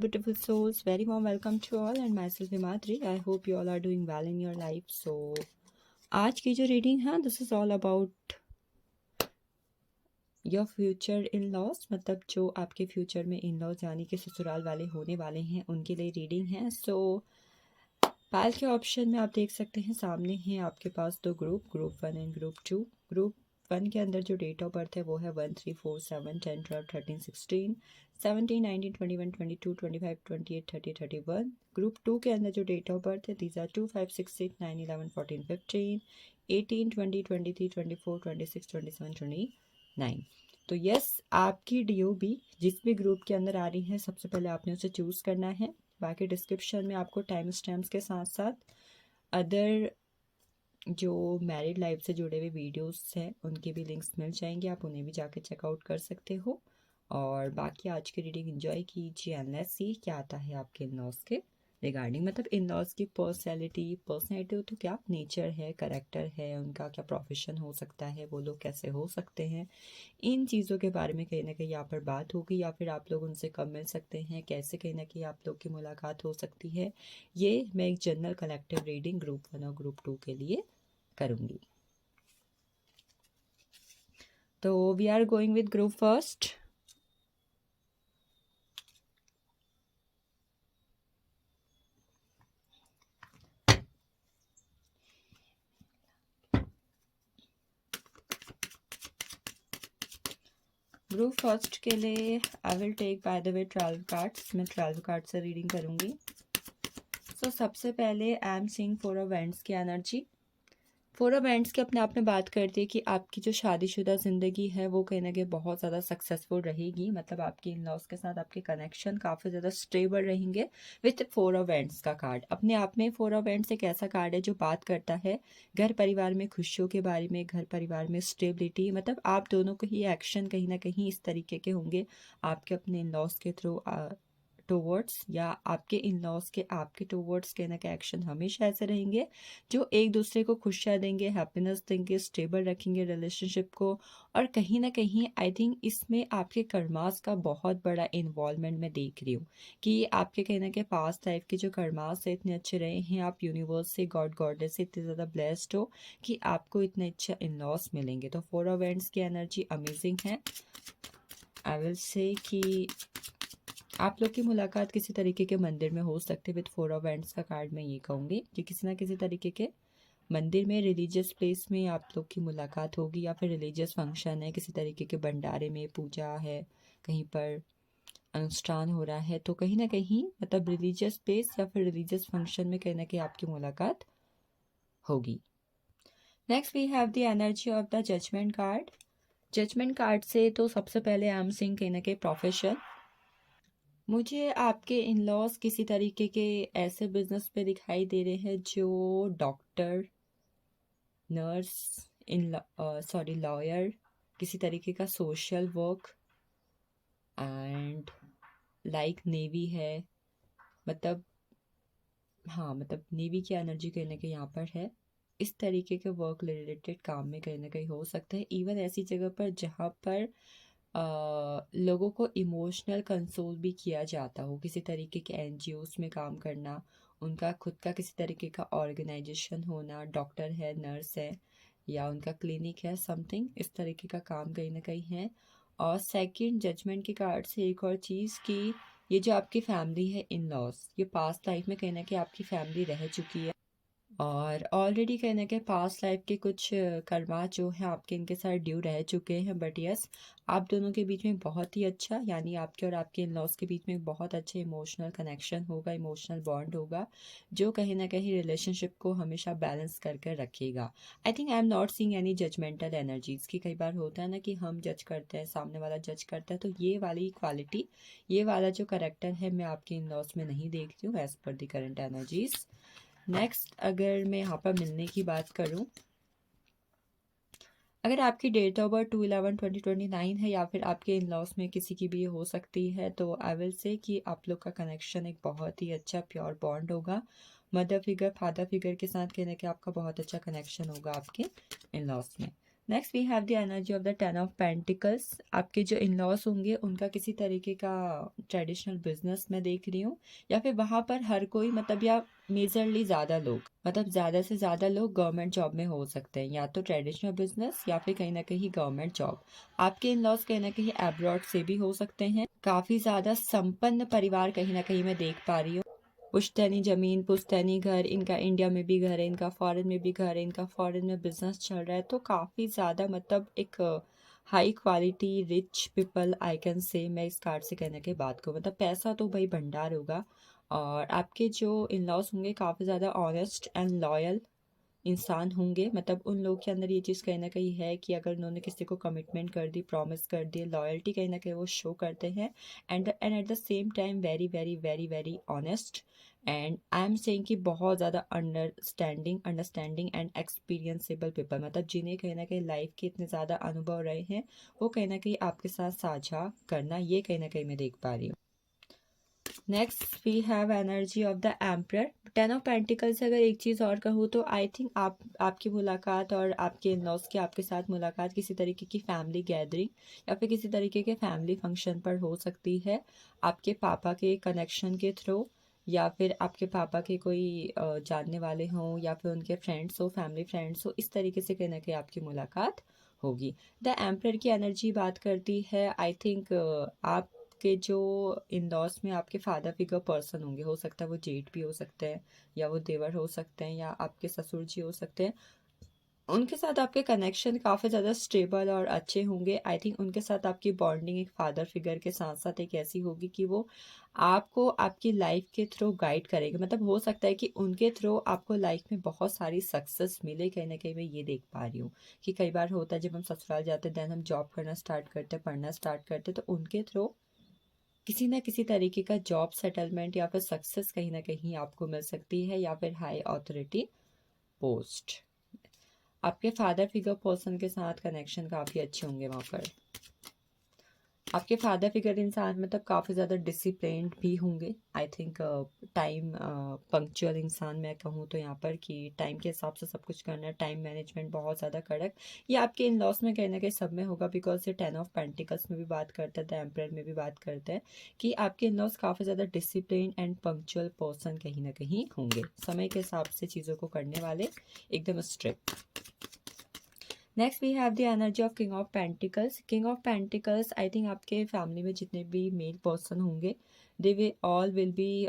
Beautiful souls, very warm welcome to all and myself Himadri. I hope you all are doing well in your life. So आज की जो reading है this is all about your future in laws, मतलब जो आपके future में in laws यानी कि ससुराल वाले होने वाले हैं उनके लिए रीडिंग है। सो पाल के ऑप्शन में आप देख सकते हैं सामने हैं आपके पास दो ग्रुप 1 एंड ग्रुप 2। ग्रुप 1 के अंदर जो डेट ऑफ बर्थ है वो है 1 3 4 7 10 12 13 16 17 19 21 22 25 28 30 31। ग्रुप 2 के अंदर जो डेट ऑफ बर्थ है दीज आर 2 5 6 8 9 11 14 15 18 20 23 24 26 27 29। तो यस, आपकी डीओबी जिस भी ग्रुप के अंदर आ रही है सबसे पहले आपने उसे चूज़ करना है। बाकी डिस्क्रिप्शन में आपको टाइम स्टैम्प्स के साथ साथ अदर जो मैरिड लाइफ से जुड़े हुए वीडियोस हैं उनके भी लिंक्स मिल जाएंगे, आप उन्हें भी जाके चेकआउट कर सकते हो। और बाकी आज की रीडिंग एंजॉय कीजिए एंड लेट्स सी क्या आता है आपके इन लॉज के रिगार्डिंग, मतलब इन लॉज की पर्सनैलिटी तो क्या नेचर है, करेक्टर है, उनका क्या प्रोफेशन हो सकता है, वो लोग कैसे हो सकते हैं, इन चीज़ों के बारे में कहीं ना कहीं यहाँ पर बात होगी, या फिर आप लोग उनसे कब मिल सकते हैं, कैसे कहीं ना कहीं आप लोग की मुलाकात हो सकती है। ये मैं एक जनरल कलेक्टिव रीडिंग ग्रुप 1 और ग्रुप 2 के लिए करूँगी। तो we are going with group first. Group first के लिए I will take by the way 12 cards. मैं 12 कार्ड से रीडिंग करूँगी। सो सबसे पहले I am seeing 4 of wands की एनर्जी। 4 ऑफ वैंड्स के अपने आप में बात करती है कि आपकी जो शादीशुदा ज़िंदगी है वो कहीं ना कहीं बहुत ज़्यादा सक्सेसफुल रहेगी, मतलब आपके इन लॉज के साथ आपके कनेक्शन काफ़ी ज़्यादा स्टेबल रहेंगे विथ 4 ऑफ वैंड्स का कार्ड। अपने आप में 4 ऑफ वैंड्स एक ऐसा कार्ड है जो बात करता है घर परिवार में खुशियों के बारे में, घर परिवार में स्टेबिलिटी, मतलब आप दोनों के ही एक्शन कहीं ना कहीं इस तरीके के होंगे आपके अपने इन लॉज के थ्रू टूवर्ड्स, या आपके इन लॉज के आपके टूवर्ड्स के ना के एक्शन हमेशा ऐसे रहेंगे जो एक दूसरे को खुशियाँ देंगे, हैप्पीनेस देंगे, स्टेबल रखेंगे रिलेशनशिप को। और कहीं ना कहीं आई थिंक इसमें आपके कर्मास का बहुत बड़ा इन्वॉल्वमेंट मैं देख रही हूँ कि आपके कहीं ना कहीं पास्ट लाइफ के जो कर्मास है इतने अच्छे रहे हैं, आप यूनिवर्स से गॉड गॉडेस से इतने ज़्यादा ब्लेस्ड हो कि आपको इतने अच्छे इन लॉज मिलेंगे। तो 4 ऑफ वैंड्स की एनर्जी अमेजिंग है। आई विल से कि आप लोग की मुलाकात किसी तरीके के मंदिर में हो सकती है। विद 4 ऑफ वैंड्स का कार्ड मैं ये कहूँगी कि किसी ना किसी तरीके के मंदिर में, रिलीजियस प्लेस में आप लोग की मुलाकात होगी, या फिर रिलीजियस फंक्शन है, किसी तरीके के भंडारे में पूजा है, कहीं पर अनुष्ठान हो रहा है, तो कहीं ना कहीं मतलब रिलीजियस प्लेस या फिर रिलीजियस फंक्शन में कहीं ना कहीं आपकी मुलाकात होगी। Next we have the energy of the judgement card. Judgement card से तो सबसे पहले आई एम सीइंग कहीं ना कहीं प्रोफेशन। मुझे आपके इन लॉज किसी तरीके के ऐसे बिजनेस पे दिखाई दे रहे हैं जो डॉक्टर, नर्स, लॉयर, किसी तरीके का social work and like navy है, मतलब हाँ, मतलब नेवी की एनर्जी कहीं ना कहीं यहाँ पर है। इस तरीके के वर्क रिलेटेड काम में कहीं ना कहीं हो सकता है, इवन ऐसी जगह पर जहाँ पर लोगों को इमोशनल कंसोल भी किया जाता हो, किसी तरीके के एनजीओस में काम करना, उनका खुद का किसी तरीके का ऑर्गेनाइजेशन होना, डॉक्टर है, नर्स है, या उनका क्लिनिक है, समथिंग इस तरीके का काम कहीं ना कहीं है। और सेकंड जजमेंट के कार्ड से एक और चीज़ कि ये जो आपकी फैमिली है इन लॉज, ये पास्ट लाइफ में कहीं ना कहीं आपकी फैमिली रह चुकी है और ऑलरेडी कहीं ना कहीं पास्ट लाइफ के कुछ कर्मा जो है आपके इनके साथ ड्यू रह चुके हैं। बट यस, आप दोनों के बीच में बहुत ही अच्छा, यानी आपके और आपके इन लॉज के बीच में बहुत अच्छे इमोशनल कनेक्शन होगा, इमोशनल बॉन्ड होगा जो कहीं ना कहीं रिलेशनशिप को हमेशा बैलेंस कर कर रखेगा। I think I am not seeing any judgemental energies की। कई बार होता है ना कि हम जज करते हैं, सामने वाला जज करता है, तो ये वाली क्वालिटी, ये वाला जो करेक्टर है मैं आपके इन लॉज में नहीं देखती हूँ as per the current energies. Next अगर मैं यहाँ पर मिलने की बात करूँ, अगर आपकी डेट ऑफ बर्थ 2/11/2029 है या फिर आपके इन लॉस में किसी की भी हो सकती है, तो आई विल से कि आप लोग का कनेक्शन एक बहुत ही अच्छा प्योर बॉन्ड होगा। मदर फिगर, फादर फिगर के साथ कहने के आपका बहुत अच्छा कनेक्शन होगा आपके इन लॉस में। Next we have the energy of the 10 of pentacles. आपके जो इन लॉज होंगे उनका किसी तरीके का ट्रेडिशनल बिजनेस मैं देख रही हूँ, या फिर वहाँ पर हर कोई मतलब, या मेजरली ज़्यादा लोग, मतलब ज़्यादा से ज़्यादा लोग गवर्नमेंट जॉब में हो सकते हैं, या तो ट्रेडिशनल बिजनेस या फिर कहीं ना कहीं गवर्नमेंट जॉब। आपके इन लॉज कहीं ना कहीं एब्रॉड से भी हो सकते हैं। काफ़ी ज़्यादा संपन्न परिवार कहीं ना कहीं मैं देख पा रही हूँ। पुश्तैनी ज़मीन, पुश्तैनी घर, इनका इंडिया में भी घर है, इनका फॉरेन में भी घर है, इनका फॉरेन में बिजनेस चल रहा है। तो काफ़ी ज़्यादा मतलब एक high quality rich people I can से, मैं इस कार्ड से कहने के बात को मतलब पैसा तो भाई भंडार होगा। और आपके जो इन लॉज होंगे काफ़ी ज़्यादा ऑनेस्ट एंड लॉयल इंसान होंगे। मतलब उन लोग के अंदर ये चीज़ कहीं ना कहीं है कि अगर उन्होंने किसी को कमिटमेंट कर दी, प्रॉमिस कर दी, लॉयल्टी कहीं ना कहीं वो शो करते हैं। And at the same time very very very very honest. And I am saying कि बहुत ज़्यादा अंडरस्टैंडिंग एंड एक्सपीरियंसेबल पीपल, मतलब जिन्हें कहीं ना कहीं लाइफ के इतने ज़्यादा अनुभव रहे हैं, वो कहीं ना कहीं आपके साथ साझा करना, ये कहीं ना कहीं मैं देख पा रही हूँ। Next we have energy of the emperor. 10 of pentacle से अगर एक चीज़ और कहूँ तो आई थिंक आपकी मुलाकात और आपके इन लॉज की आपके साथ मुलाकात किसी तरीके की फैमिली गैदरिंग या फिर किसी तरीके के फैमिली फंक्शन पर हो सकती है। आपके पापा के कनेक्शन के थ्रू, या फिर आपके पापा के कोई जानने वाले हों, या फिर उनके फ्रेंड्स हो, फैमिली फ्रेंड्स हो, इस तरीके से कहीं ना कहीं आपकी मुलाकात होगी। द एम्प्रर की एनर्जी बात करती है आई थिंक आप के जो इन लॉज में आपके फादर फिगर पर्सन होंगे, हो सकता है वो जेठ भी हो सकते हैं, या वो देवर हो सकते हैं, या आपके ससुर जी हो सकते हैं। उनके साथ आपके कनेक्शन काफ़ी ज़्यादा स्टेबल और अच्छे होंगे। आई थिंक उनके साथ आपकी बॉन्डिंग एक फादर फिगर के साथ साथ एक ऐसी होगी कि वो आपको आपकी लाइफ के थ्रू गाइड करेंगे। मतलब हो सकता है कि उनके थ्रू आपको लाइफ में बहुत सारी सक्सेस मिले। कहीं ना कहीं मैं ये देख पा रही हूँ कि कई बार होता है जब हम ससुराल जाते हैं, देन हम जॉब करना स्टार्ट करते हैं, पढ़ना स्टार्ट करते हैं, तो उनके थ्रू किसी ना किसी तरीके का जॉब सेटलमेंट या फिर सक्सेस कहीं ना कहीं आपको मिल सकती है, या फिर हाई अथॉरिटी पोस्ट। आपके फादर फिगर पर्सन के साथ कनेक्शन काफ़ी अच्छे होंगे वहाँ पर। आपके फादर फिगर इंसान मतलब काफ़ी ज़्यादा डिसिप्लिन्ड भी होंगे। आई थिंक टाइम पंक्चुअल इंसान मैं कहूँ तो यहाँ पर कि टाइम के हिसाब से सब कुछ करना है, टाइम मैनेजमेंट बहुत ज़्यादा कड़क। ये आपके इन लॉस में कहीं ना कहीं सब में होगा, बिकॉज ये 10 ऑफ पेंटिकल्स में भी बात करते हैं, द एम्परर में भी बात करते हैं कि आपके इन लॉस काफ़ी ज़्यादा डिसिप्लिन एंड पंक्चुअल पर्सन कहीं ना कहीं होंगे, समय के हिसाब से चीज़ों को करने वाले, एकदम strict. Next we have the energy of king of pentacles. King of pentacles I think आपके फैमिली में जितने भी मेल पर्सन होंगे, दे वे all will be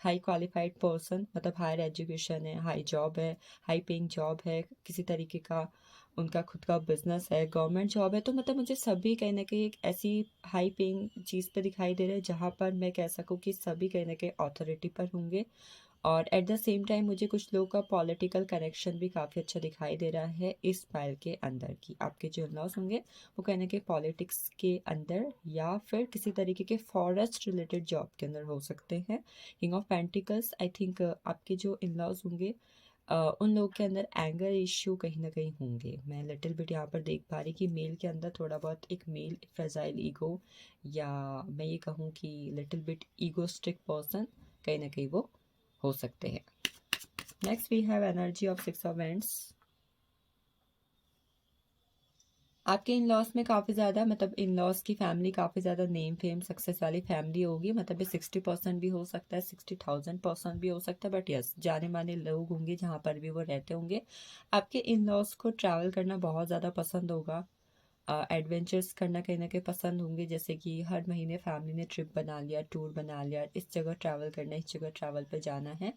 high qualified person, मतलब हायर एजुकेशन है, हाई जॉब है, हाई पेइंग जॉब है, किसी तरीके का उनका खुद का बिजनेस है, गवर्नमेंट जॉब है। तो मतलब मुझे सभी कहीं ना कहीं एक ऐसी हाई पेइंग चीज़ पे दिखाई दे रहे हैं जहाँ पर मैं कह सकूँ कि सभी कहीं ना कहीं अथॉरिटी पर होंगे। और एट द सेम टाइम मुझे कुछ लोगों का पॉलिटिकल कनेक्शन भी काफ़ी अच्छा दिखाई दे रहा है इस फाइल के अंदर, की आपके जो लॉस होंगे वो कहने के पॉलिटिक्स के अंदर या फिर किसी तरीके के फॉरेस्ट रिलेटेड जॉब के अंदर हो सकते हैं। King of pentacles I think आपके जो इन लॉज होंगे उन लोगों के अंदर एंगर इश्यू कहीं ना कहीं होंगे। मैं लिटिल बिट यहाँ पर देख पा रही कि मेल के अंदर थोड़ा बहुत एक मेल फ्रेजाइल ईगो, या मैं ये कहूँ कि लिटिल बिट ईगोस्टिक पर्सन कहीं ना कहीं वो हो सकते हैं। Next we have energy of 6 of wands. आपके इन लॉस में काफ़ी ज़्यादा मतलब इन लॉस की फैमिली काफ़ी ज़्यादा नेम फेम सक्सेस वाली फैमिली होगी। मतलब ये 60% भी हो सकता है, 60,000% भी हो सकता है, बट यस जाने माने लोग होंगे जहाँ पर भी वो रहते होंगे। आपके इन लॉस को ट्रैवल करना बहुत ज़्यादा पसंद होगा, एडवेंचर्स करना कहीं ना कहीं पसंद होंगे, जैसे कि हर महीने फैमिली ने ट्रिप बना लिया, टूर बना लिया, इस जगह ट्रैवल करना, इस जगह ट्रैवल पे जाना है।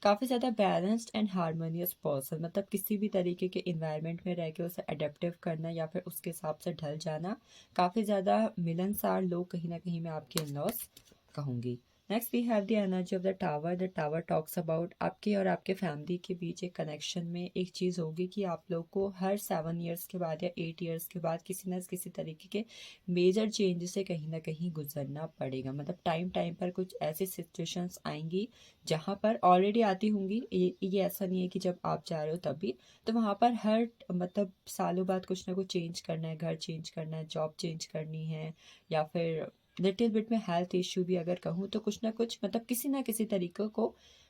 काफ़ी ज़्यादा बैलेंस्ड एंड हारमोनियस पर्सन, मतलब किसी भी तरीके के इन्वायरमेंट में रह के उसे अडेप्टिव करना या फिर उसके हिसाब से ढल जाना। काफ़ी ज़्यादा मिलनसार लोग कहीं ना कहीं मैं आपके इन लॉस कहूँगी। Next we have the energy of the tower. The tower talks about आपके और आपके फैमिली के बीच एक कनेक्शन में एक चीज़ होगी कि आप लोग को हर 7 ईयर्स के बाद या 8 ईयर्स के बाद किसी न किसी तरीके के मेजर चेंज से कहीं ना कहीं गुजरना पड़ेगा। मतलब टाइम टाइम पर कुछ ऐसी सिचुएशंस आएंगी जहाँ पर ऑलरेडी आती होंगी, ये ऐसा नहीं है कि जब आप जा रहे हो तभी, तो वहाँ पर हर मतलब सालों बाद कुछ ना कुछ चेंज करना है, घर चेंज करना है, जॉब चेंज करनी है, या फिर लिटिल बिट में हेल्थ इश्यू भी अगर कहूँ तो कुछ ना कुछ मतलब किसी ना किसी तरीके को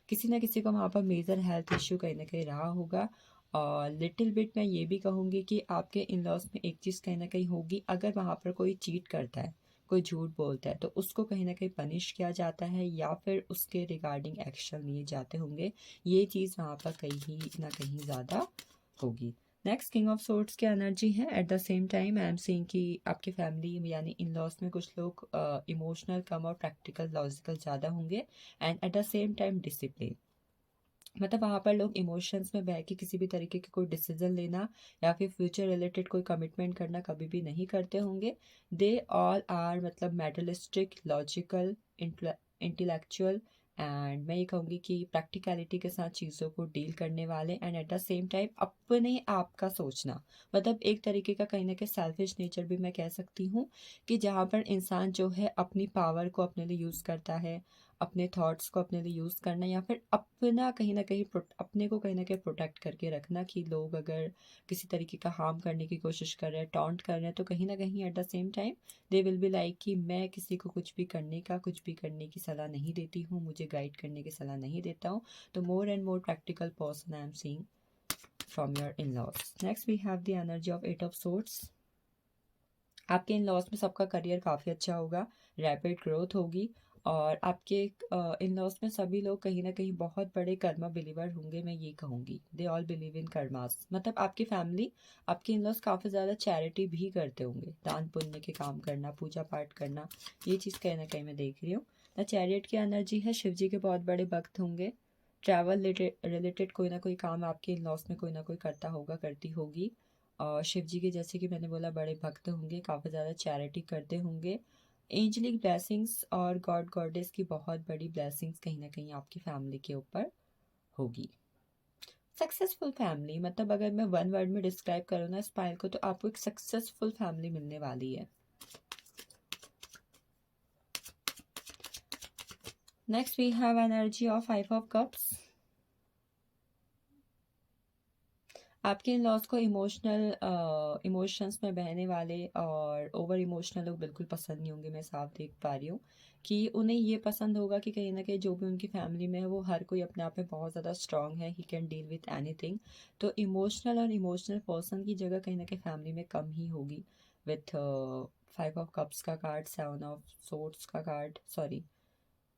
किसी ना किसी को वहाँ पर मेजर हेल्थ इश्यू कहीं ना कहीं रहा होगा। और लिटिल बिट मैं ये भी कहूँगी कि आपके इन लॉज में एक चीज़ कहीं ना कहीं होगी, अगर वहाँ पर कोई चीट करता है, कोई झूठ बोलता है, तो उसको कहीं ना कहीं पनिश किया जाता है या फिर उसके रिगार्डिंग एक्शन लिए जाते होंगे। ये चीज़ वहाँ पर कहीं ना कहीं ज़्यादा होगी। नेक्स्ट किंग ऑफ सोर्ड्स की एनर्जी है। Eight the same time I am seeing कि आपकी फैमिली यानी इन लॉज में कुछ लोग इमोशनल कम और प्रैक्टिकल लॉजिकल ज़्यादा होंगे, and at the same time discipline. मतलब वहाँ पर लोग इमोशंस में बह के किसी भी तरीके के कोई डिसीजन लेना या फिर फ्यूचर रिलेटेड कोई कमिटमेंट करना कभी भी नहीं करते होंगे। दे ऑल आर मतलब मेटलिस्टिक, लॉजिकल, इंटेलेक्चुअल, एंड मैं ये कहूँगी कि प्रैक्टिकलिटी के साथ चीज़ों को डील करने वाले, and at the same time अपने आप का सोचना, मतलब एक तरीके का कहीं ना कहीं सेल्फिश नेचर भी मैं कह सकती हूँ, कि जहाँ पर इंसान जो है अपनी पावर को अपने लिए यूज़ करता है, अपने थॉट्स को अपने लिए यूज़ करना, या फिर अपना कहीं ना कहीं अपने को कहीं ना कहीं प्रोटेक्ट करके रखना, कि लोग अगर किसी तरीके का हार्म करने की कोशिश कर रहे हैं, टॉन्ट कर रहे हैं, तो कहीं ना कहीं eight the same time they will be like कि मैं किसी को कुछ भी करने की सलाह नहीं देती हूँ, मुझे गाइड करने की सलाह नहीं देता हूँ। तो more and more practical person I am seeing from your in laws. Next we have the energy of 8 of swords. आपके इन लॉज में सबका करियर काफ़ी अच्छा होगा, रैपिड ग्रोथ होगी, और आपके इन लॉज में सभी लोग कहीं ना कहीं बहुत बड़े कर्मा बिलीवर होंगे। मैं ये कहूँगी they all believe in karmas. मतलब आपकी फैमिली, आपके इन लॉज काफ़ी ज़्यादा चैरिटी भी करते होंगे, दान पुण्य के काम करना, पूजा पाठ करना, ये चीज़ कहीं ना कहीं मैं देख रही हूँ। द चैरियट की एनर्जी है, शिव जी के बहुत बड़े भक्त होंगे। ट्रैवल रिलेटेड कोई ना कोई काम आपके इन लॉज में कोई ना कोई करता होगा, करती होगी। और शिव जी के जैसे कि मैंने बोला बड़े भक्त होंगे, काफ़ी ज़्यादा चैरिटी करते होंगे। एंजलिक ब्लेसिंग्स और गॉड गॉडेस की बहुत बड़ी ब्लेसिंग्स कहीं ना कहीं आपकी फैमिली के ऊपर होगी। सक्सेसफुल फैमिली, मतलब अगर मैं वन वर्ड में डिस्क्राइब करूँ ना स्पाइल को, तो आपको एक सक्सेसफुल फैमिली मिलने वाली है। Next we have energy of 5 of cups. आपके इन लॉज को इमोशंस में बहने वाले और ओवर इमोशनल लोग बिल्कुल पसंद नहीं होंगे। मैं साफ देख पा रही हूँ कि उन्हें ये पसंद होगा कि कहीं ना कहीं जो भी उनकी फैमिली में है वो हर कोई अपने आप में बहुत ज़्यादा स्ट्रांग है, he can deal with anything. तो इमोशनल और इमोशनल पर्सन की जगह कहीं ना कहीं फैमिली में कम ही होगी। विथ 5 ऑफ कप्स का कार्ड, 7 ऑफ सोर्ड्स का card, sorry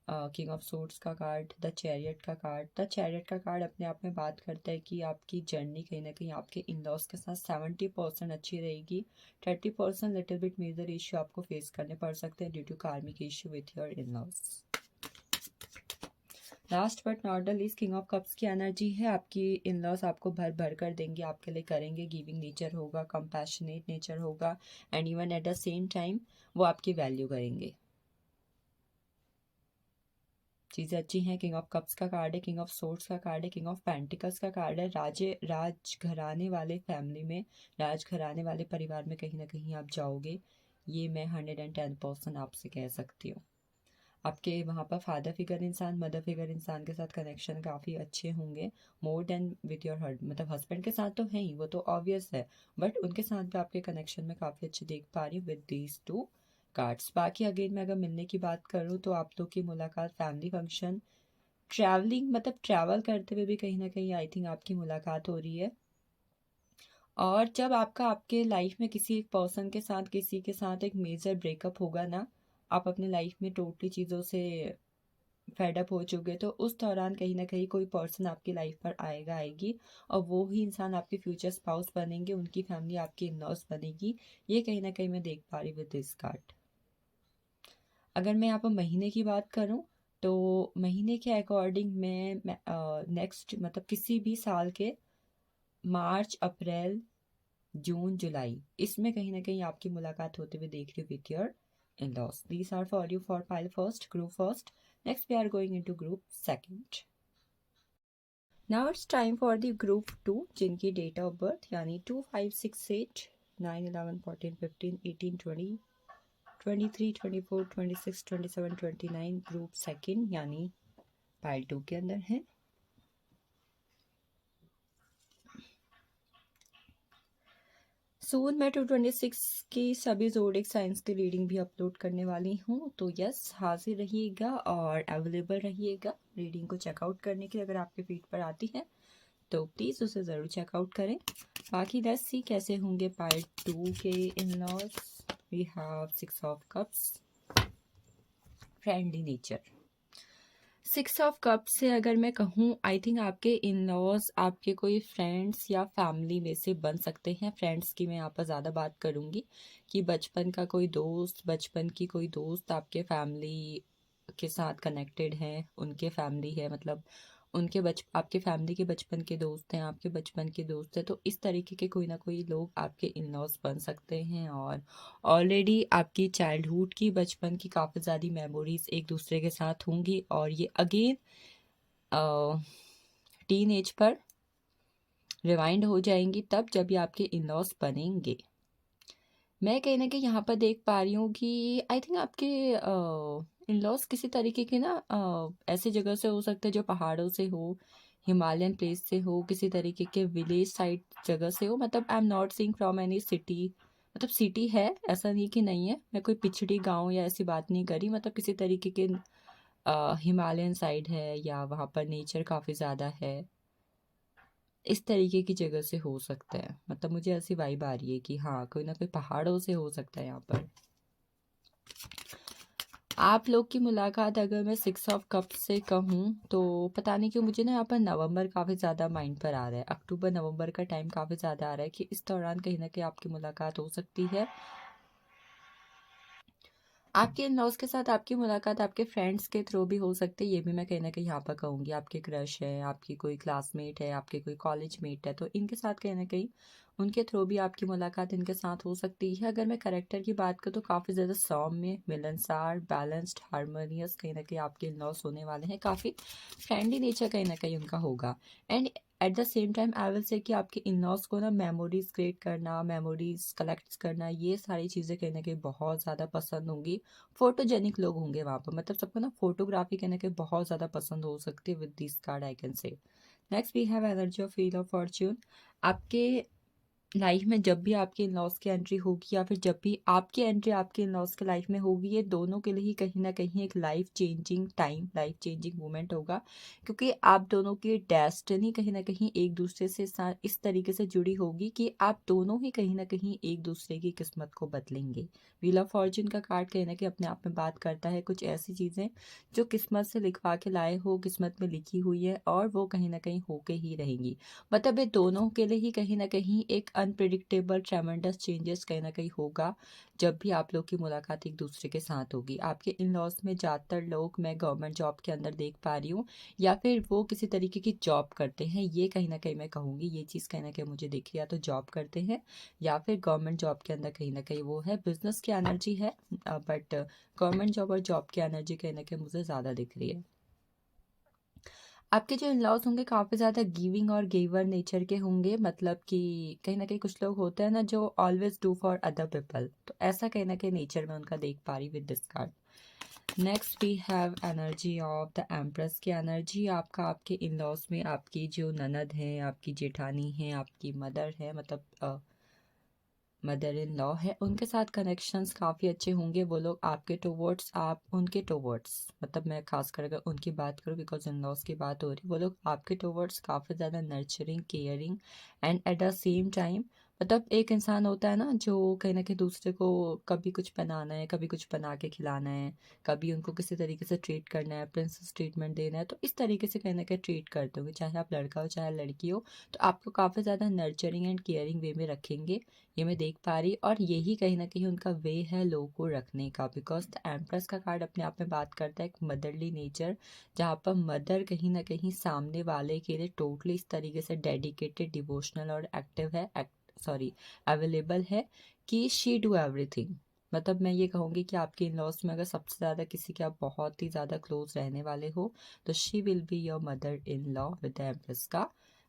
king of swords का कार्ड, द चैरियट का कार्ड। द चैरियट का कार्ड अपने आप में बात करता है कि आपकी जर्नी कहीं ना कहीं आपके इन लॉज के साथ 70% अच्छी रहेगी, 30% लिटिल बिट मेजर इश्यू आपको फेस करने पड़ सकते हैं due to karmic issue with your in laws. Last but not the least king of cups की एनर्जी है। आपकी इन लॉज आपको भर भर कर देंगे, आपके लिए करेंगे, गिविंग नेचर होगा, कंपैशनेट नेचर होगा, and even at the same time वो आपकी वैल्यू करेंगे। चीज़ें अच्छी हैं। किंग ऑफ कप्स का कार्ड है, किंग ऑफ सोर्ड्स का कार्ड है, किंग ऑफ पेंटिकल्स का कार्ड है। राजघराने वाले फैमिली में, राजघराने वाले परिवार में कहीं ना कहीं आप जाओगे, ये मैं 110% आपसे कह सकती हूँ। आपके वहाँ पर फादर फिगर इंसान, मदर फिगर इंसान के साथ कनेक्शन काफ़ी अच्छे होंगे, more than with your husband. मतलब हस्बैंड के साथ तो है ही, वो तो ऑब्वियस है, बट उनके साथ भी आपके कनेक्शन में काफ़ी अच्छे देख पा रही हूँ विद दीज टू कार्ड्स। बाकी अगेन मैं अगर मिलने की बात करूँ तो आप लोग की मुलाकात फैमिली फंक्शन, ट्रैवलिंग, मतलब ट्रैवल करते हुए भी कहीं ना कहीं आई थिंक आपकी मुलाकात हो रही है। और जब आपका आपके लाइफ में किसी एक पर्सन के साथ, किसी के साथ एक मेजर ब्रेकअप होगा ना, आप अपने लाइफ में टोटली चीज़ों से फेडअप हो चुके, तो उस दौरान कहीं ना कहीं कोई पर्सन आपकी लाइफ पर आएगा, आएगी, और वो ही इंसान आपके फ्यूचर स्पाउस बनेंगे, उनकी फैमिली आपकी इन लॉज बनेगी। ये कहीं ना कहीं मैं देख पा रही विद दिस कार्ड। अगर मैं यहाँ पर महीने की बात करूँ तो महीने के अकॉर्डिंग मैं नेक्स्ट मतलब किसी भी साल के मार्च, अप्रैल, जून, जुलाई, इसमें कहीं ना कहीं आपकी मुलाकात होते हुए देख रही हूँ with your in laws. These are for you for pile first, group first. Next we are going into group second. Now it's time for the group 2, जिनकी डेट ऑफ बर्थ यानी 2, 5, 6, 8, 9, 11, 14, 15, 18, 20, 23, 24, 26, 27, 29 ग्रुप सेकंड यानी pile 2 के अंदर है। सून मैं 226 की सभी zodiac science की रीडिंग भी अपलोड करने वाली हूँ, तो यस हाजिर रहिएगा और अवेलेबल रहिएगा रीडिंग को चेकआउट करने के लिए अगर आपके फीड पर आती है तो प्लीज़ उसे ज़रूर चेकआउट करें। बाकी लेट्स सी कैसे होंगे पार्ट 2 के in laws. We have 6 of cups, friendly nature. 6 of cups से अगर मैं कहूँ, आई थिंक आपके इन लॉज आपके कोई फ्रेंड्स या फैमिली में से बन सकते हैं। फ्रेंड्स की मैं यहाँ पर ज़्यादा बात करूँगी कि बचपन का कोई दोस्त, बचपन की कोई दोस्त आपके फैमिली के साथ कनेक्टेड है, उनके फैमिली है, मतलब उनके आपके फैमिली के बचपन के दोस्त हैं, आपके बचपन के दोस्त हैं। तो इस तरीके के कोई ना कोई लोग आपके इन लॉज बन सकते हैं और ऑलरेडी आपकी चाइल्डहुड की, बचपन की काफ़ी ज़्यादा मेमोरीज एक दूसरे के साथ होंगी और ये अगेन टीन एज पर रिवाइंड हो जाएंगी तब जब ये आपके इन लॉज बनेंगे। मैं कहीं ना कहीं यहाँ पर देख पा रही हूँ कि आई थिंक आपके इन लॉज किसी तरीके के ना ऐसे जगह से हो सकते हैं जो पहाड़ों से हो, हिमालयन प्लेस से हो, किसी तरीके के विलेज साइड जगह से हो। मतलब आई am not seeing from any city, मतलब सिटी है, ऐसा नहीं कि नहीं है, मैं कोई पिछड़ी गांव या ऐसी बात नहीं करी। मतलब किसी तरीके के हिमालयन साइड है या वहाँ पर नेचर काफ़ी ज़्यादा है, इस तरीके की जगह से हो सकता है। मतलब मुझे ऐसी वाइब आ रही है कि हाँ, कोई ना कोई पहाड़ों से हो सकता है यहाँ पर। आप लोग की मुलाकात अगर मैं 6 ऑफ कप से कहूँ तो पता नहीं क्यों मुझे ना यहाँ पर नवंबर काफ़ी ज़्यादा माइंड पर आ रहा है। अक्टूबर नवंबर का टाइम काफ़ी ज़्यादा आ रहा है कि इस दौरान कहीं ना कहीं आपकी मुलाकात हो सकती है। आपके इन लॉज के साथ आपकी मुलाकात आपके फ्रेंड्स के थ्रू भी हो सकती है, ये भी मैं कहीं ना कहीं यहाँ पर कहूँगी। आपके क्रश है, आपकी कोई क्लासमेट है, आपके कोई कॉलेज मेट है, तो इनके साथ कहीं ना कहीं उनके थ्रू भी आपकी मुलाकात इनके साथ हो सकती है। अगर मैं कैरेक्टर की बात करूँ तो काफ़ी ज़्यादा सौम्य, मिलनसार, बैलेंस्ड, हारमोनियस कहीं ना कहीं आपके इन लॉज होने वाले हैं। काफ़ी फ्रेंडली नेचर कहीं ना कहीं उनका होगा। And at the same time I will say कि आपके इन लॉज को ना मेमोरीज क्रिएट करना, मेमोरीज कलेक्ट करना, ये सारी चीज़ें कहीं ना कहीं बहुत ज़्यादा पसंद होंगी। फोटोजेनिक लोग होंगे वहाँ पर, मतलब सबको ना फोटोग्राफी कहने के बहुत ज़्यादा पसंद हो सकती है with this card I can say. Next we have energy of wheel of fortune. आपके लाइफ में जब भी आपके इन लॉज की एंट्री होगी या फिर जब भी आपकी एंट्री आपके इन लॉज के लाइफ में होगी, ये दोनों के लिए ही कहीं ना कहीं एक life changing time, life changing moment होगा। क्योंकि आप दोनों की डेस्टिनी कहीं ना कहीं एक दूसरे से इस तरीके से जुड़ी होगी कि आप दोनों ही कहीं ना कहीं एक दूसरे की किस्मत को बदलेंगे। व्हील ऑफ फॉर्च्यून का कार्ड कहीं ना कहीं अपने आप में बात करता है कुछ ऐसी चीज़ें जो किस्मत से लिखवा के लाए हो, किस्मत में लिखी हुई है और वो कहीं ना कहीं होके ही रहेंगी। मतलब ये दोनों के लिए ही कहीं ना कहीं एक अनप्रिडिक्टेबल ट्रेमेंडस चेंजेस कहीं ना कहीं होगा जब भी आप लोग की मुलाकात एक दूसरे के साथ होगी। आपके इन लॉज में ज़्यादातर लोग मैं गवर्नमेंट जॉब के अंदर देख पा रही हूँ या फिर वो किसी तरीके की जॉब करते हैं। ये कहीं ना कहीं मैं कहूँगी, ये चीज़ कहीं ना कहीं मुझे दिख रही है, तो जॉब करते हैं या फिर गवर्नमेंट जॉब के अंदर कहीं ना कहीं वो है। बिजनेस की एनर्जी है बट गवर्नमेंट जॉब और जॉब की एनर्जी कहीं ना कहीं मुझे ज़्यादा दिख रही है। आपके जो इन-लॉज होंगे काफ़ी ज़्यादा गिविंग और गिवर नेचर के होंगे। मतलब कि कहीं ना कहीं कुछ लोग होते हैं ना जो always do for other people, तो ऐसा कहीं ना कहीं नेचर में उनका देख पा रही with this card. Next we have energy of the empress की एनर्जी। आपका आपके इन लॉज में आपकी जो ननद है, आपकी जेठानी है, आपकी मदर है, मतलब मदर इन लॉ है, उनके साथ कनेक्शंस काफ़ी अच्छे होंगे। वो लोग आपके टुवर्ड्स, आप उनके टुवर्ड्स, मतलब मैं खास कर अगर उनकी बात करूँ बिकॉज इन लॉज की बात हो रही, वो लोग आपके टुवर्ड्स काफ़ी ज़्यादा nurturing, caring and at the same time, मतलब एक इंसान होता है ना जो कहीं ना कहीं दूसरे को कभी कुछ बनाना है, कभी कुछ बना के खिलाना है, कभी उनको किसी तरीके से ट्रीट करना है, प्रिंसेस ट्रीटमेंट देना है, तो इस तरीके से कहीं ना कहीं ट्रीट करते होंगे। चाहे आप लड़का हो चाहे लड़की हो, तो आपको काफ़ी ज़्यादा नर्चरिंग एंड केयरिंग वे में रखेंगे, ये मैं देख पा रही। और यही कहीं ना कहीं उनका वे है लोगों को रखने का, बिकॉज द एम्प्रेस का कार्ड अपने आप में बात करता है एक मदरली नेचर, जहाँ पर मदर कहीं ना कहीं सामने वाले के लिए टोटली इस तरीके से डेडिकेटेड, डिवोशनल और एक्टिव है, सॉरी अवेलेबल है कि शी डू एवरीथिंग। मतलब मैं ये कहूँगी कि आपके इन लॉज में अगर सबसे ज़्यादा किसी के आप बहुत ही ज़्यादा क्लोज रहने वाले हो तो she will be your mother in law with the empress का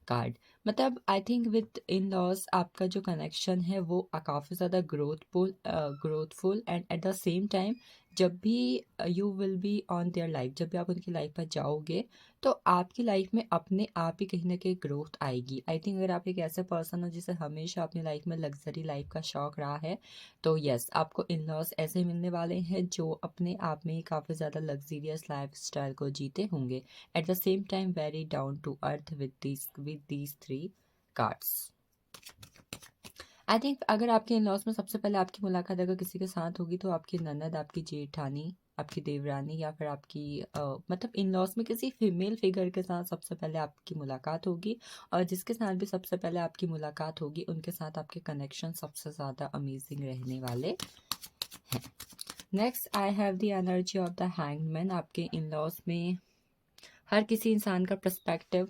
कार्ड। मतलब I think with in laws आपका जो कनेक्शन है वो काफ़ी ज़्यादा growthful and at the same time जब भी you will be on their life, जब भी आप उनकी लाइफ पर जाओगे तो आपकी लाइफ में अपने आप ही कहीं ना कहीं ग्रोथ आएगी। आई थिंक अगर आप एक ऐसे पर्सन हो जिसे हमेशा अपनी लाइफ में लग्जरी लाइफ का शौक रहा है, तो यस, आपको इन लॉज ऐसे मिलने वाले हैं जो अपने आप में ही काफ़ी ज़्यादा लग्जरियस लाइफ स्टाइल को जीते होंगे, at the same time very down to earth with these 3 cards. I think अगर आपके इन लॉज में सबसे पहले आपकी मुलाकात अगर किसी के साथ होगी तो आपकी ननद, आपकी जेठानी, आपकी देवरानी, या फिर आपकी मतलब इन लॉज में किसी फीमेल फिगर के साथ सबसे पहले आपकी मुलाकात होगी। और जिसके साथ भी सबसे पहले आपकी मुलाकात होगी उनके साथ आपके कनेक्शन सबसे ज़्यादा अमेजिंग रहने वाले हैं। Next I have the energy of the hangman. आपके इन लॉज में हर किसी इंसान का पर्सपेक्टिव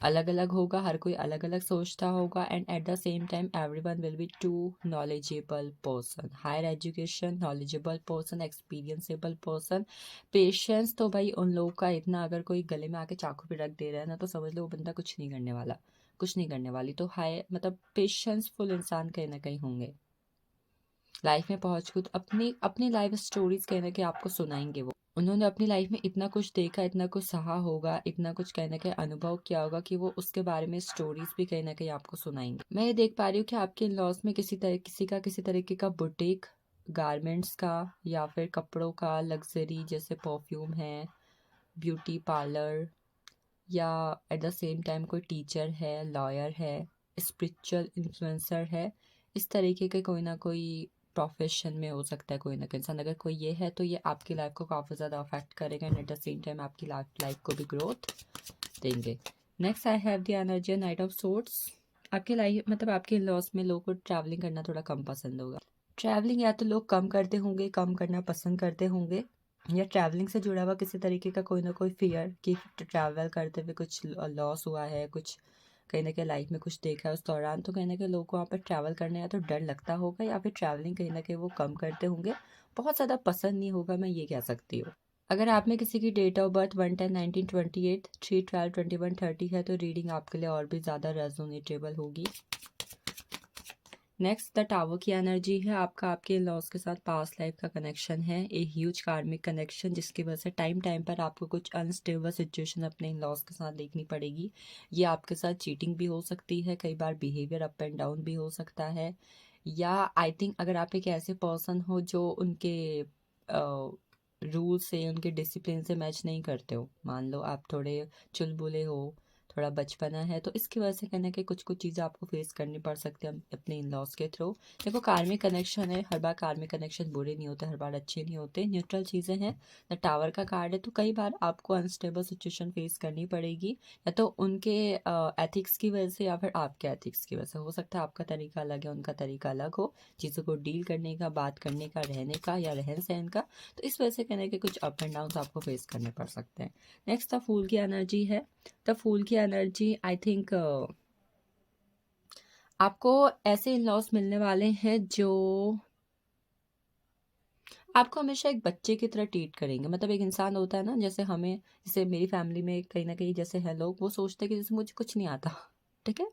अलग अलग होगा, हर कोई अलग अलग सोचता होगा, and at the same time everyone will be too knowledgeable person, higher education, knowledgeable person, experienceable person. Patience तो भाई उन लोगों का इतना, अगर कोई गले में आके चाकू भी रख दे रहा है ना तो समझ लो वो बंदा कुछ नहीं करने वाला, कुछ नहीं करने वाली। तो हाई मतलब पेशेंसफुल इंसान कहीं ना कहीं होंगे। लाइफ में पहुंच खुद अपनी अपनी लाइफ स्टोरीज कहीं ना कहीं आपको सुनाएंगे। वो उन्होंने अपनी लाइफ में इतना कुछ देखा, इतना कुछ सहा होगा, इतना कुछ कहीं ना कहीं अनुभव किया होगा कि वो उसके बारे में स्टोरीज भी कहीं ना कहीं आपको सुनाएंगे। मैं ये देख पा रही हूँ कि आपके इन लॉज में किसी तरीके का बुटीक, गारमेंट्स का, या फिर कपड़ों का, लग्जरी जैसे परफ्यूम है, ब्यूटी पार्लर, या एट द सेम टाइम कोई टीचर है, लॉयर है, स्पिरिचुअल इन्फ्लुएंसर है। इस तरीके के कोई ना कोई प्रोफेशन में हो सकता है कोई ना कोई इंसान। अगर कोई ये है तो ये आपकी लाइफ को काफ़ी ज़्यादा अफेक्ट करेगा and at the same time आपकी लाइफ को भी ग्रोथ देंगे। Next I have the energy night of sorts. आपकी लाइफ मतलब आपके लॉस में लोगों को ट्रैवलिंग करना थोड़ा कम पसंद होगा। ट्रैवलिंग या तो लोग कम करते होंगे, कम करना पसंद करते होंगे, या ट्रैवलिंग से जुड़ा हुआ किसी तरीके का कोई ना कोई फियर कि ट्रैवल करते हुए कुछ लॉस हुआ है, कुछ कहीं ना कहीं लाइफ में कुछ देखा है उस दौरान, तो कहीं ना कहीं लोगों को वहाँ पर ट्रैवल करने या तो डर लगता होगा या फिर ट्रैवलिंग कहीं ना कहीं वो कम करते होंगे, बहुत ज़्यादा पसंद नहीं होगा, मैं ये कह सकती हूँ। अगर आप में किसी की डेट ऑफ बर्थ 1/10/1928, 3/12/2130 है तो रीडिंग आपके लिए और भी ज़्यादा रेजोनेटेबल होगी। नेक्स्ट द टावर की एनर्जी है। आपका आपके लॉस के साथ पास्ट लाइफ का कनेक्शन है, ए ह्यूज कार्मिक कनेक्शन, जिसकी वजह से टाइम टाइम पर आपको कुछ अनस्टेबल सिचुएशन अपने इन लॉस के साथ देखनी पड़ेगी। ये आपके साथ चीटिंग भी हो सकती है, कई बार बिहेवियर अप एंड डाउन भी हो सकता है, या आई थिंक अगर आप एक ऐसे पर्सन हो जो उनके रूल से, उनके डिसिप्लिन से मैच नहीं करते हो, मान लो आप थोड़े चुलबुले हो, थोड़ा बचपना है, तो इसकी वजह से कहना कि कुछ कुछ चीज़ें आपको फेस करनी पड़ सकती है अपने इन लॉस के थ्रू। देखो कार्मिक कनेक्शन है, हर बार कार्मिक कनेक्शन बुरे नहीं होते, हर बार अच्छे नहीं होते, न्यूट्रल चीज़ें हैं। द टावर का कार्ड है, तो कई बार आपको अनस्टेबल सिचुएशन फेस करनी पड़ेगी, या तो उनके एथिक्स की वजह से या फिर आपके एथिक्स की वजह से। हो सकता है आपका तरीका अलग है, उनका तरीका अलग हो चीज़ों को डील करने का, बात करने का, रहने का या रहन सहन का, तो इस वजह से कहने के कुछ अप एंड डाउन आपको फेस करने पड़ सकते हैं। नेक्स्ट द फूल की एनर्जी है। द फूल की एनर्जी आई थिंक आपको ऐसे इन लॉस मिलने वाले हैं जो आपको हमेशा एक बच्चे की तरह ट्रीट करेंगे। मतलब एक इंसान होता है ना, जैसे हमें, जैसे मेरी फैमिली में कहीं ना कहीं जैसे है लोग, वो सोचते हैं कि जैसे मुझे कुछ नहीं आता, ठीक है,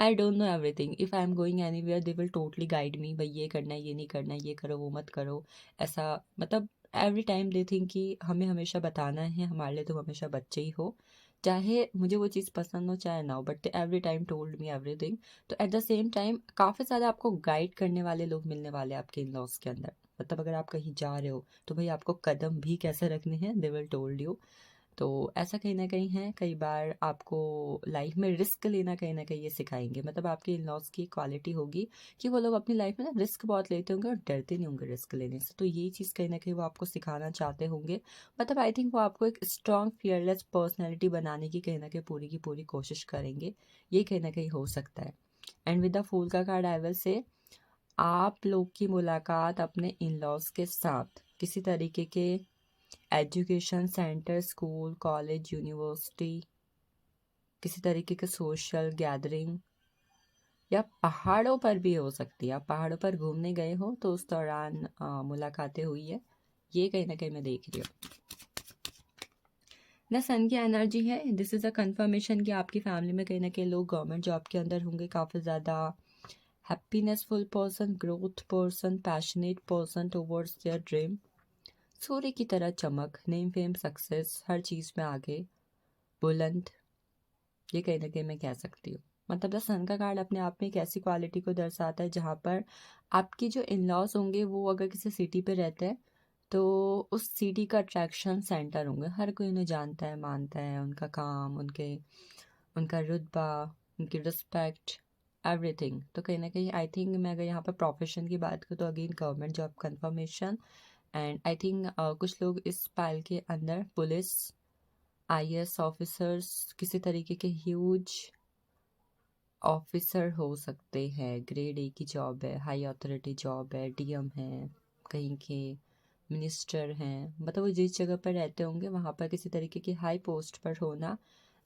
I don't know everything, if I am going anywhere they will totally guide me, भाई ये करना है, ये नहीं करना है, ये करो, वो मत करो, ऐसा। मतलब एवरी टाइम दे थिंक कि हमें हमेशा बताना है, हमारे लिए तुम हमेशा बच्चे ही हो, चाहे मुझे वो चीज़ पसंद हो चाहे ना हो, but every time told me everything. तो एट द सेम टाइम काफ़ी ज़्यादा आपको गाइड करने वाले लोग मिलने वाले हैं आपके इन लॉस के अंदर। मतलब अगर आप कहीं जा रहे हो तो भाई आपको कदम भी कैसे रखने हैं, दे विल टोल्ड यू। तो ऐसा कहीं ना कहीं है, कई बार आपको लाइफ में रिस्क लेना कहीं ना कहीं ये सिखाएंगे। मतलब आपके इन लॉस की क्वालिटी होगी कि वो लोग अपनी लाइफ में ना रिस्क बहुत लेते होंगे और डरते नहीं होंगे रिस्क लेने से, तो यही चीज़ कहीं ना कहीं वो आपको सिखाना चाहते होंगे। मतलब आई थिंक वो आपको एक स्ट्रॉन्ग फियरलेस पर्सनैलिटी बनाने की कहीं ना कहीं पूरी की पूरी कोशिश करेंगे, ये कहीं ना कहीं हो सकता है। एंड विद द फूल का कार्ड आई विल से आप लोग की मुलाकात अपने इन लॉज के साथ किसी तरीके के education centre, school, college, university, किसी तरीके के सोशल गैदरिंग या पहाड़ों पर भी हो सकती है। आप पहाड़ों पर घूमने गए हो तो उस दौरान मुलाकातें हुई है, ये कहीं ना कहीं मैं देख रही हूँ। ना सन की एनर्जी है, दिस इज़ अ कंफर्मेशन कि आपकी फैमिली में कहीं ना कहीं लोग गवर्नमेंट जॉब के अंदर होंगे, काफ़ी ज़्यादा happinessful person, growth person, passionate person towards their dream. सूर्य की तरह चमक, नेम फेम सक्सेस, हर चीज़ में आगे, बुलंद, ये कहीं ना कहीं मैं कह सकती हूँ। मतलब द सन का कार्ड अपने आप में एक ऐसी क्वालिटी को दर्शाता है जहाँ पर आपकी जो इन लॉज होंगे वो अगर किसी सिटी पे रहते हैं तो उस सिटी का अट्रैक्शन सेंटर होंगे, हर कोई उन्हें जानता है, मानता है, उनका काम, उनका रुतबा, उनकी रिस्पेक्ट, एवरीथिंग। तो कहीं ना कहीं आई थिंक मैं अगर यहाँ पर प्रोफेशन की बात करूँ तो again government job confirmation. And I think कुछ लोग इस पाइल के अंदर पुलिस, आईएएस ऑफिसर्स, किसी तरीके के ह्यूज ऑफिसर हो सकते हैं, ग्रेड ए की जॉब है, हाई अथॉरिटी जॉब है, डीएम है, कहीं के मिनिस्टर हैं, मतलब वो जिस जगह पर रहते होंगे वहाँ पर किसी तरीके की हाई पोस्ट पर होना,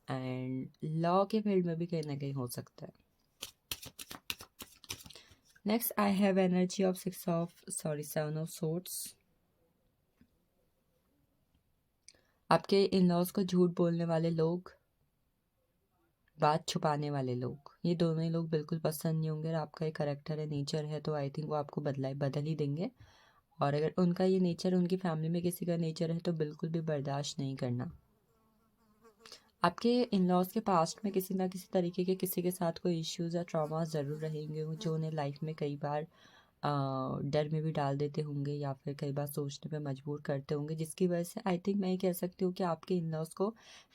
एंड लॉ के फील्ड में भी कहीं ना कहीं हो सकता है। Next I have energy of seven of swords. आपके इन लॉज को झूठ बोलने वाले लोग, बात छुपाने वाले लोग, ये दोनों ही लोग बिल्कुल पसंद नहीं होंगे। और आपका एक करेक्टर है, नेचर है, तो आई थिंक वो आपको बदल ही देंगे। और अगर उनका ये नेचर उनकी फैमिली में किसी का नेचर है तो बिल्कुल भी बर्दाश्त नहीं करना। आपके इन लॉज के पास्ट में किसी ना किसी तरीके के किसी के साथ कोई इश्यूज या ट्रॉमा ज़रूर रहेंगे जो उन्हें लाइफ में कई बार डर में भी डाल देते होंगे या फिर कई बार सोचने पे मजबूर करते होंगे, जिसकी वजह से आई थिंक मैं ये कह सकती हूँ कि आपके इन लॉज को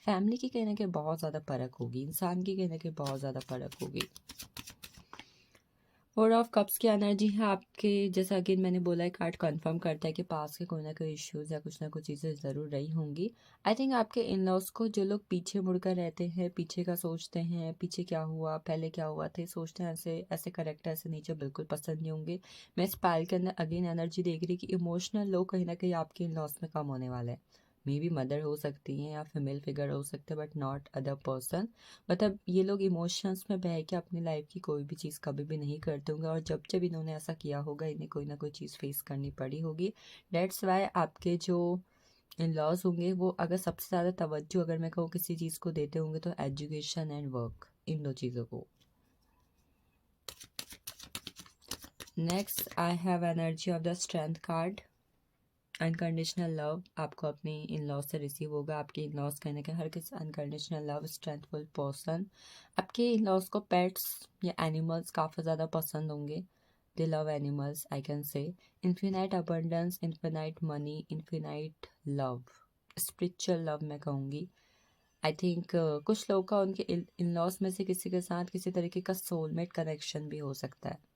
फैमिली की कहीं ना कहीं बहुत ज़्यादा परख होगी, इंसान की कहीं ना कहीं बहुत ज़्यादा परख होगी। फोर ऑफ कप्स की एनर्जी है आपके, जैसा अगेन मैंने बोला है, कार्ड कंफर्म करता है कि पास के कोई ना कोई इश्यूज या कुछ ना कुछ चीज़ें ज़रूर रही होंगी। आई थिंक आपके इन लॉज को जो लोग पीछे मुड़कर रहते हैं, पीछे का सोचते हैं, पीछे क्या हुआ, पहले क्या हुआ था, सोचते हैं, ऐसे ऐसे करेक्टर, ऐसे नेचर बिल्कुल पसंद नहीं होंगे। मैं इस पाइल के अंदर अगेन एनर्जी देख रही कि इमोशनल लोग कहीं ना कहीं आपके इन लॉज में कम होने वाले हैं। मे बी मदर हो सकती हैं या फीमेल फिगर हो सकते हैं, बट नॉट अदर पर्सन। मतलब ये लोग इमोशंस में बह के अपनी लाइफ की कोई भी चीज़ कभी भी नहीं करते होंगे, और जब जब इन्होंने ऐसा किया होगा इन्हें कोई ना कोई चीज़ फेस करनी पड़ी होगी। डेट्स वाई आपके जो इन लॉज होंगे वो अगर सबसे ज़्यादा तवज्जो अगर मैं कहूँ किसी चीज़ को देते होंगे तो एजुकेशन एंड वर्क, इन दो चीज़ों को। Next I have energy of the strength card. Unconditional love आपको अपने इन लॉज से रिसीव होगा। आपके इन लॉज कहने के हर किसी अनकंडीशनल लव, स्ट्रेंथफुल पर्सन। आपके इन लॉज को पेट्स या एनिमल्स काफ़ी ज़्यादा पसंद होंगे। दे लव एनिमल्स, आई कैन से। Infinite abundance, infinite money, infinite love, spiritual love मैं कहूँगी। आई थिंक कुछ लोगों का उनके इन लॉज में से किसी के साथ किसी तरीके का सोलमेट कनेक्शन भी हो सकता है।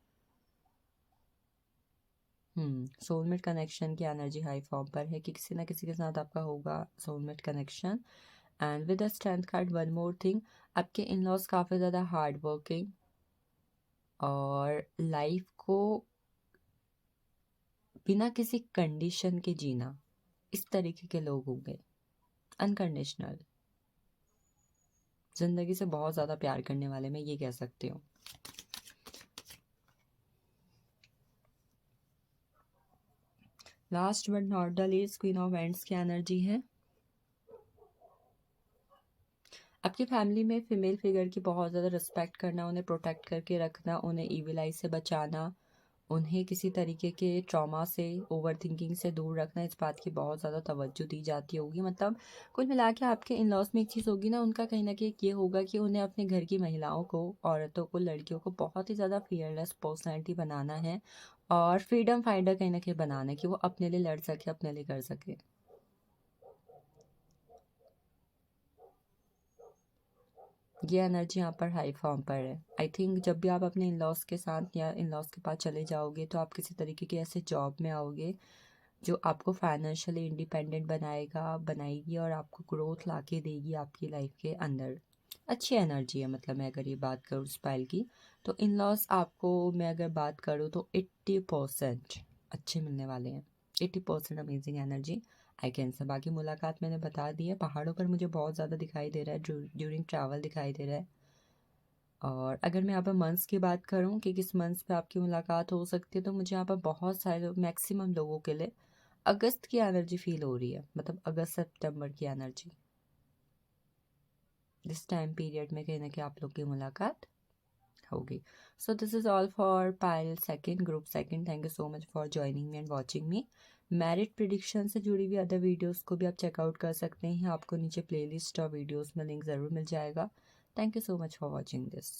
सोलमेट कनेक्शन की एनर्जी हाई फॉर्म पर है कि किसी ना किसी के साथ आपका होगा soulmate connection. And with the strength card one more thing, आपके इन लॉज काफ़ी ज़्यादा हार्ड वर्किंग और लाइफ को बिना किसी कंडीशन के जीना, इस तरीके के लोग होंगे। अनकंडीशनल, जिंदगी से बहुत ज़्यादा प्यार करने वाले, मैं ये कह सकती हूँ। Last but not the least, queen of ends की एनर्जी है। आपकी फैमिली में फीमेल फिगर की बहुत ज़्यादा रिस्पेक्ट करना, उन्हें प्रोटेक्ट करके रखना, उन्हें ईविल आई से बचाना, उन्हें किसी तरीके के ट्रॉमा से, ओवर थिंकिंग से दूर रखना, इस बात की बहुत ज़्यादा तवज्जो दी जाती होगी। मतलब कुल मिला के आपके इन लॉज में एक चीज़ होगी ना, उनका कहीं ना कहीं ये होगा कि उन्हें अपने घर की महिलाओं को, औरतों को, लड़कियों को बहुत ही ज़्यादा फियरलेस पर्सनैलिटी बनाना है और फ्रीडम फाइटर कहीं ना कहीं बनाना है कि वो अपने लिए लड़ सके, अपने लिए कर सके। ये एनर्जी यहाँ पर हाई फॉर्म पर है। आई थिंक जब भी आप अपने इन लॉज के साथ या इन लॉज के पास चले जाओगे तो आप किसी तरीके के ऐसे जॉब में आओगे जो आपको फाइनेंशियली इंडिपेंडेंट बनाएगी और आपको ग्रोथ ला के देगी आपकी लाइफ के अंदर। अच्छी एनर्जी है। मतलब मैं अगर ये बात करूँ स्पाइल की, तो इन लॉज आपको मैं अगर बात करूँ तो 80% अच्छे मिलने वाले हैं। 80% अमेजिंग एनर्जी आई कैन से। बाकी मुलाकात मैंने बता दी है, पहाड़ों पर मुझे बहुत ज़्यादा दिखाई दे रहा है, ड्यूरिंग ट्रैवल दिखाई दे रहा है। और अगर मैं यहाँ पर मंथ्स की बात करूँ कि किस मंथ्स पे आपकी मुलाकात हो सकती है, तो मुझे यहाँ पर बहुत सारे मैक्सिमम लोगों के लिए अगस्त की एनर्जी फील हो रही है। मतलब अगस्त सितंबर की एनर्जी, दिस टाइम पीरियड में कहीं ना कहीं आप लोग की मुलाकात होगी। So this is all for Payal second, group second. Thank you so much for joining me and watching me. Merit prediction से जुड़ी हुई अदर वीडियोस को भी आप चेकआउट कर सकते हैं, आपको नीचे प्लेलिस्ट और वीडियोस में लिंक ज़रूर मिल जाएगा। Thank you so much for watching this.